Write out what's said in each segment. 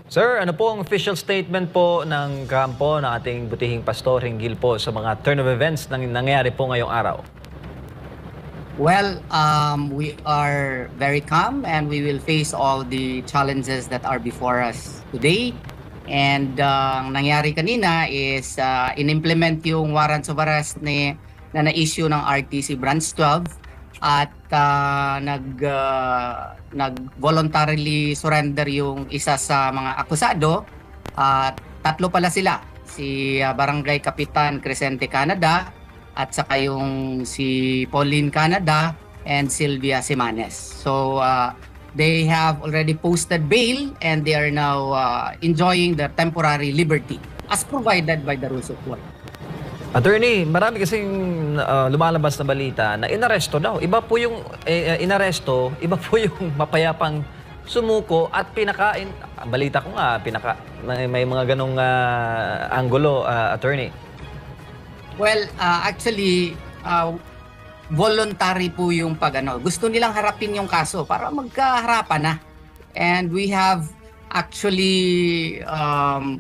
Sir, ano po ang official statement po ng kampo ng ating butihing pastor hinggil po sa mga turn of events na nangyayari po ngayong araw? Well, we are very calm and we will face all the challenges that are before us today. And ang nangyari kanina is in-implement yung warrants of arrest na na-issue ng RTC Branch 12 at nag-voluntarily surrender yung isa sa mga akusado. Tatlo pala sila, si Barangay Kapitan Crescente Canada at saka yung si Pauline Canada and Sylvia Simanes. So they have already posted bail and they are now enjoying their temporary liberty as provided by the rules of court. Attorney, marami kasing lumalabas na balita na inaresto daw. Iba po yung inaresto, iba po yung mapayapang sumuko at pinakain. Balita ko nga, may mga ganong anggulo, attorney. Well, actually, voluntary po yung gusto nilang harapin yung kaso para magkaharapan na. And we have actually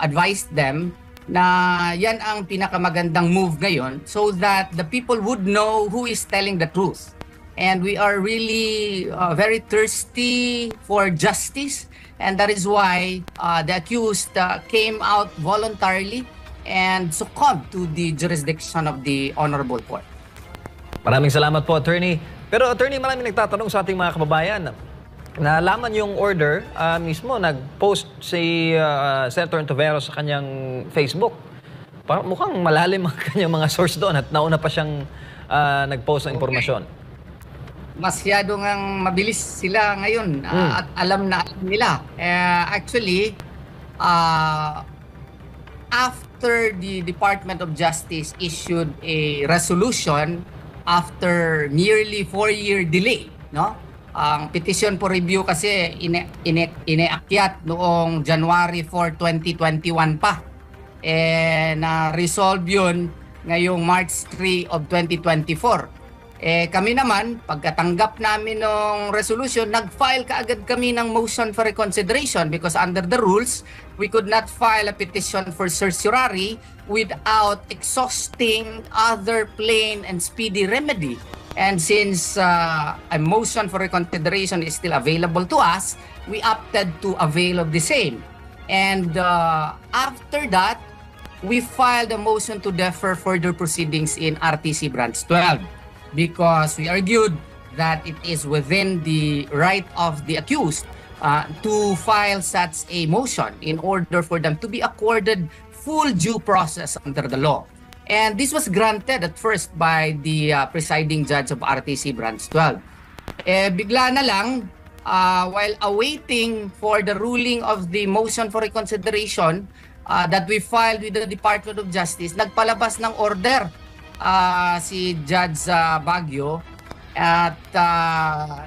advised them na yan ang pinakamagandang move ngayon so that the people would know who is telling the truth. And we are really very thirsty for justice, and that is why the accused came out voluntarily and succumbed to the jurisdiction of the Honorable Court. Maraming salamat po, attorney. Pero attorney, maraming nagtatanong sa ating mga kababayan. Nalaman yung order, mismo nag-post si Senator Ontiveros sa kanyang Facebook. Mukhang malalim ang kanyang mga source doon at nauna pa siyang nag-post ng impormasyon. Masyado ngang mabilis sila ngayon at alam na nila. Actually, after the Department of Justice issued a resolution after nearly 4-year delay, no? Ang petition for review kasi ineakyat noong January 4, 2021 pa. Na-resolve yun ngayong March 3 of 2024. Kami naman, pagkatanggap namin ng resolution, nag-file kaagad kami ng motion for reconsideration because under the rules, we could not file a petition for certiorari without exhausting other plain and speedy remedy. And since a motion for reconsideration is still available to us, we opted to avail of the same. And after that, we filed a motion to defer further proceedings in RTC Branch 12 because we argued that it is within the right of the accused to file such a motion in order for them to be accorded full due process under the law. And this was granted at first by the presiding judge of RTC Branch 12. Bigla na lang, while awaiting for the ruling of the motion for reconsideration that we filed with the Department of Justice, nagpalabas ng order si Judge Baguio at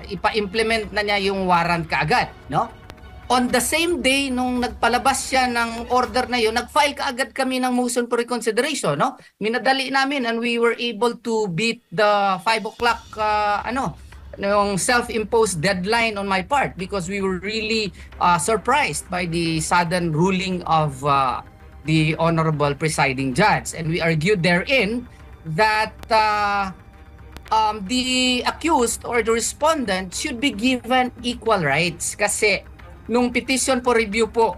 ipa-implement na niya yung warrant kaagad, no? On the same day, nung nagpalabas siya ng order na yun, nag-file kaagad kami ng motion for reconsideration, no? Minadali namin and we were able to beat the 5 o'clock, yung self-imposed deadline on my part because we were really surprised by the sudden ruling of the Honorable Presiding Judge. And we argued therein that the accused or the respondent should be given equal rights kasi nung petition for review po,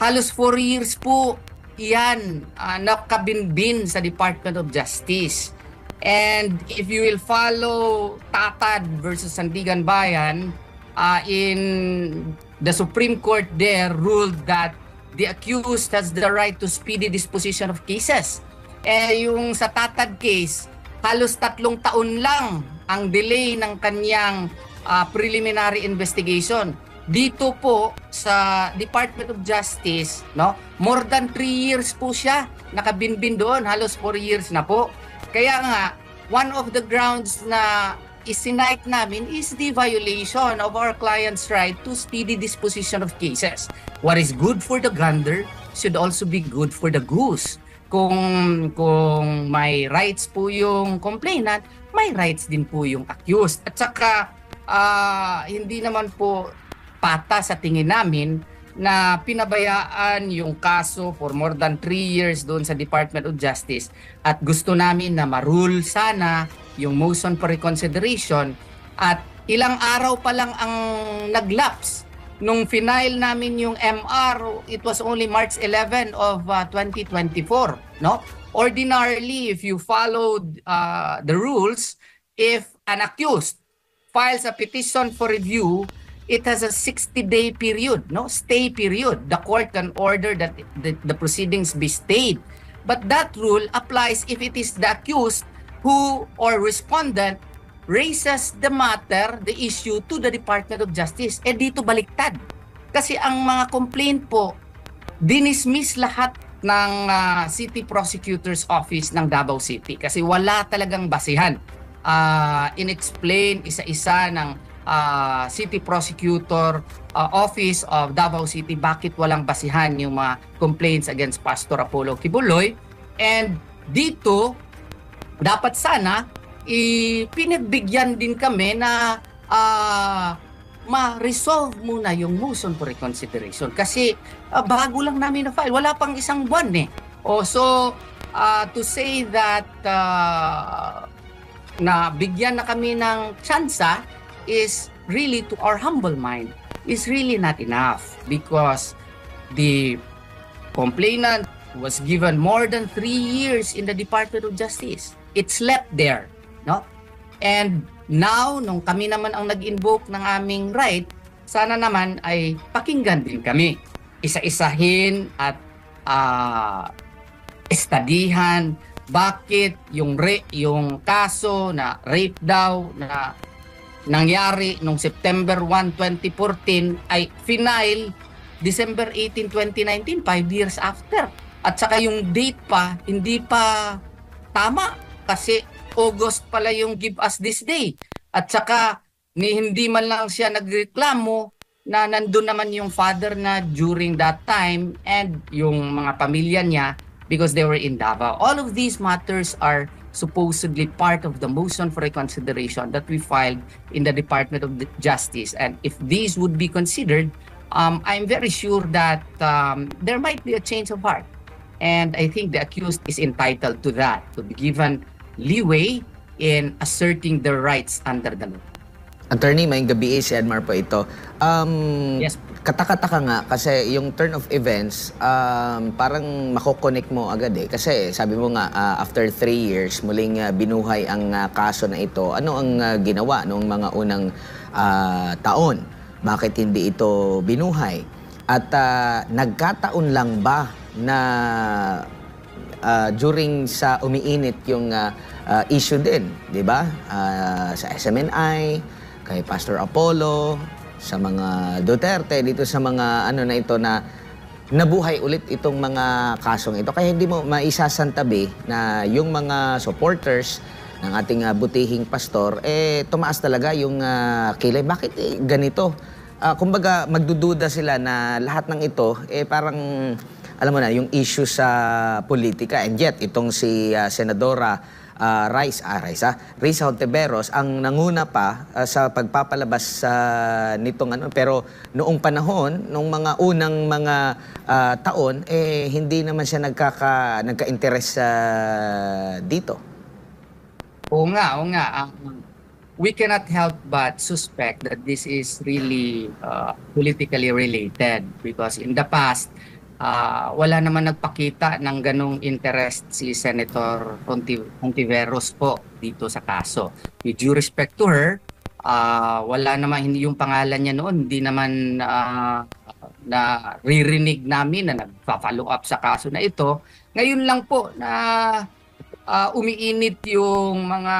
halos 4 years po yan nakabinbin sa Department of Justice. And if you will follow Tatad versus Sandigan Bayan, in the Supreme Court there ruled that the accused has the right to speedy disposition of cases. Yung sa Tatad case, halos 3 taon lang ang delay ng kanyang preliminary investigation. Dito po sa Department of Justice, no, more than 3 years po siya nakabinbin doon, halos 4 years na po. Kaya nga, one of the grounds na isinight namin is the violation of our client's right to speedy disposition of cases. What is good for the gander should also be good for the goose. Kung may rights po yung complainant, may rights din po yung accused. At saka hindi naman po patas sa tingin namin na pinabayaan yung kaso for more than 3 years doon sa Department of Justice at gusto namin na marule sana yung motion for reconsideration at ilang araw pa lang ang naglaps nung final namin yung MR. It was only March 11 of 2024, no? Ordinarily, if you followed the rules, if an accused files a petition for review, it has a 60-day period, no? Stay period. The court can order that the proceedings be stayed. But that rule applies if it is the accused who or respondent raises the matter, the issue to the Department of Justice. Eh dito baliktad. Kasi ang mga complaint po, dinismiss lahat ng City Prosecutor's Office ng Davao City kasi wala talagang basihan. Inexplain isa-isa ng City Prosecutor Office of Davao City bakit walang basihan yung mga complaints against Pastor Apollo Kibuloy. And dito, dapat sana pinagbigyan din kami na ma-resolve muna yung motion for reconsideration kasi bago lang namin na-file. Wala pang isang buwan eh. So, to say that na bigyan na kami ng tsansa is really, to our humble mind, is really not enough because the complainant was given more than 3 years in the Department of Justice. It slept there, no? And now, nung kami naman ang nag-invoke ng aming right, sana naman ay pakinggan din kami. Isa-isahin at estadihan bakit yung kaso na rape daw na nangyari nung September 1, 2014 ay final December 18, 2019, 5 years after. At saka yung date pa, hindi pa tama kasi August pala yung give us this day. At saka hindi man lang siya nagreklamo na nandun naman yung father na during that time and yung mga pamilya niya because they were in Davao. All of these matters are supposedly part of the motion for reconsideration that we filed in the Department of Justice. And if these would be considered, I'm very sure that there might be a change of heart. And I think the accused is entitled to that, to be given leeway in asserting their rights under the law. Attorney, may gabi si Edmar po ito. Yes. Katakataka nga kasi yung turn of events, parang makokonek mo agad eh. Kasi sabi mo nga, after 3 years, muling binuhay ang kaso na ito. Ano ang ginawa noong mga unang taon? Bakit hindi ito binuhay? At nagkataon lang ba na during sa umiinit yung issue din, di ba? Sa SMNI, kay Pastor Apollo, sa mga Duterte, dito sa mga ano na ito na nabuhay ulit itong mga kasong ito. Kaya hindi mo maisasantabi na yung mga supporters ng ating butihing pastor, tumaas talaga yung kilay. Bakit ganito? Kumbaga, magdududa sila na lahat ng ito, parang, alam mo na, yung issue sa politika. And yet, itong si Senadora Risa Hontiveros ang nanguna pa sa pagpapalabas nitong ano, pero noong panahon, noong mga unang mga taon, hindi naman siya nagka-interest dito. Oo nga. We cannot help but suspect that this is really politically related because in the past, wala naman nagpakita ng ganong interest si Senator Hontiveros po dito sa kaso. With due respect to her, wala naman, hindi yung pangalan niya noon, hindi naman na ririnig namin na nagpa-follow up sa kaso na ito. Ngayon lang po na umiinit yung mga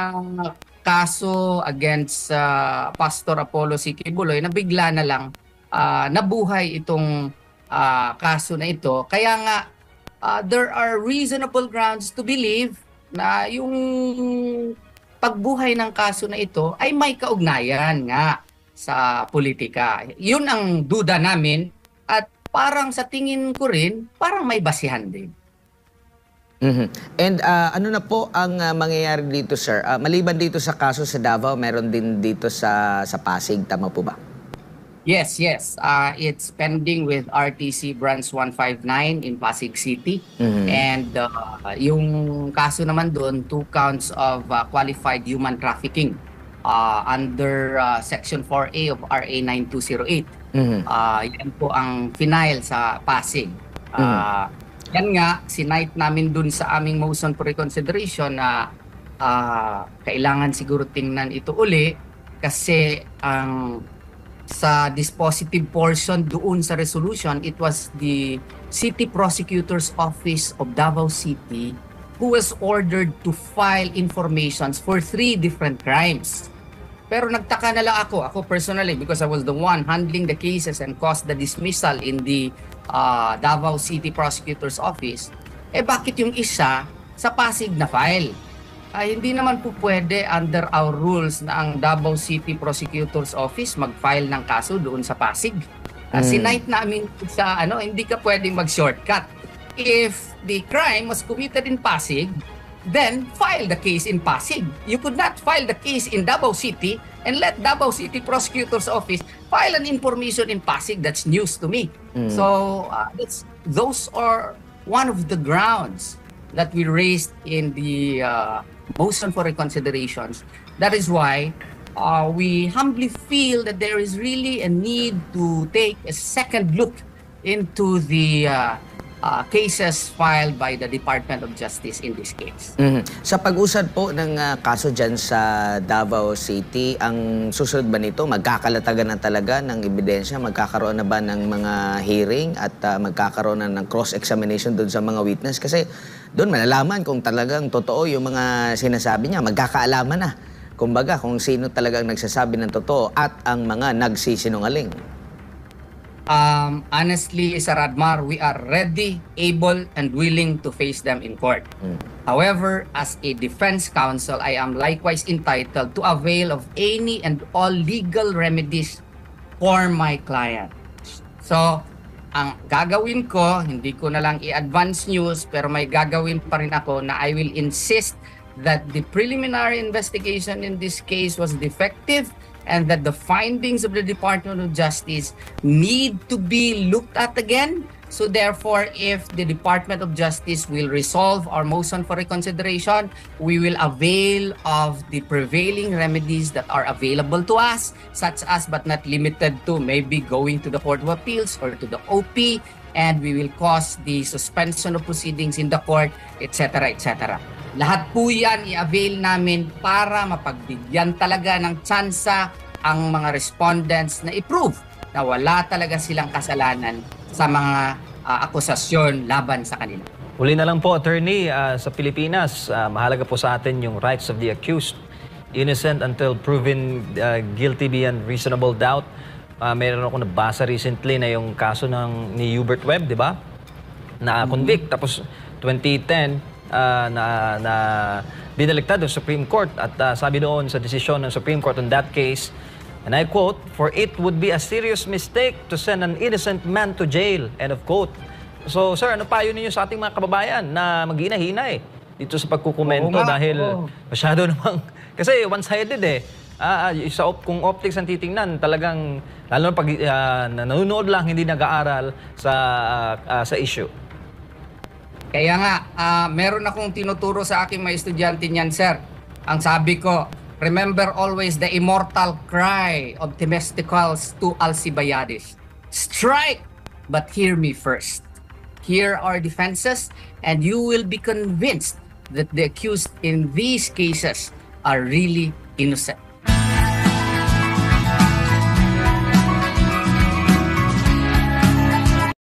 kaso against Pastor Apollo C. Kibuloy na bigla na lang nabuhay itong kaso na ito. Kaya nga, there are reasonable grounds to believe na yung pagbuhay ng kaso na ito ay may kaugnayan nga sa politika. Yun ang duda namin at parang sa tingin ko rin, parang may basihan din. And ano na po ang mangyayari dito, sir? Maliban dito sa kaso sa Davao, meron din dito sa Pasig, tama po ba? Yes, yes. It's pending with RTC Branch 159 in Pasig City. And yung kaso naman doon, 2 counts of qualified human trafficking under Section 4A of RA 9208. Yan po ang final sa Pasig. Yan nga, sinight namin dun sa aming motion for reconsideration na kailangan siguro tingnan ito uli kasi ang sa dispositive portion doon sa resolution, it was the City Prosecutor's Office of Davao City who was ordered to file informations for 3 different crimes. Pero nagtaka na lang ako personally, because I was the one handling the cases and caused the dismissal in the Davao City Prosecutor's Office. Bakit yung isa sa Pasig na file? Hindi naman po pwede under our rules na ang Davao City Prosecutor's Office mag-file ng kaso doon sa Pasig. Sinight namin sa hindi ka pwedeng mag-shortcut. If the crime was committed in Pasig, then file the case in Pasig. You could not file the case in Davao City and let Davao City Prosecutor's Office file an information in Pasig. That's news to me. So those are one of the grounds that we raised in the motion for reconsiderations. That is why we humbly feel that there is really a need to take a second look into the cases filed by the Department of Justice in this case. Sa pag-usad po ng kaso dyan sa Davao City, ang susunod ba nito, magkakalatagan na talaga ng ebidensya? Magkakaroon na ba ng mga hearing at magkakaroon na ng cross-examination doon sa mga witness? Kasi doon malalaman kung talagang totoo yung mga sinasabi niya, magkakaalaman na. Kumbaga, kung sino talagang nagsasabi ng totoo at ang mga nagsisinungaling. Honestly, Sir Admar, we are ready, able, and willing to face them in court. However, as a defense counsel, I am likewise entitled to avail of any and all legal remedies for my client. So, ang gagawin ko, hindi ko na lang i-advance news, pero may gagawin pa rin ako na I will insist that the preliminary investigation in this case was defective and that the findings of the Department of Justice need to be looked at again. So therefore, if the Department of Justice will resolve our motion for reconsideration, we will avail of the prevailing remedies that are available to us, such as but not limited to maybe going to the Court of Appeals or to the OP, and we will cause the suspension of proceedings in the court, etc., etc. Lahat po yan i-avail namin para mapagbigyan talaga ng tsansa ang mga respondents na i-prove na wala talaga silang kasalanan sa mga akusasyon laban sa kanila. Uli na lang po, Attorney, sa Pilipinas, mahalaga po sa atin yung rights of the accused. Innocent until proven guilty beyond reasonable doubt. Meron ako nabasa recently na yung kaso ni Hubert Webb, di ba? Na-convict. Tapos 2010, na binaliktad ng Supreme Court at sabi doon sa desisyon ng Supreme Court on that case, and I quote, "For it would be a serious mistake to send an innocent man to jail." End of quote. So, sir, ano payo ninyo sa ating mga kababayan na maghina-hina dito sa pagkukomento dahil masyado namang, kasi one-sided kung optics ang titingnan, talagang, lalo na pag nanonood lang, hindi nag-aaral sa issue. Kaya nga, meron akong tinuturo sa aking mga estudyante niyan, sir. Ang sabi ko, remember always the immortal cry of Themistocles to Alcibiades. Strike, but hear me first. Hear our defenses, and you will be convinced that the accused in these cases are really innocent.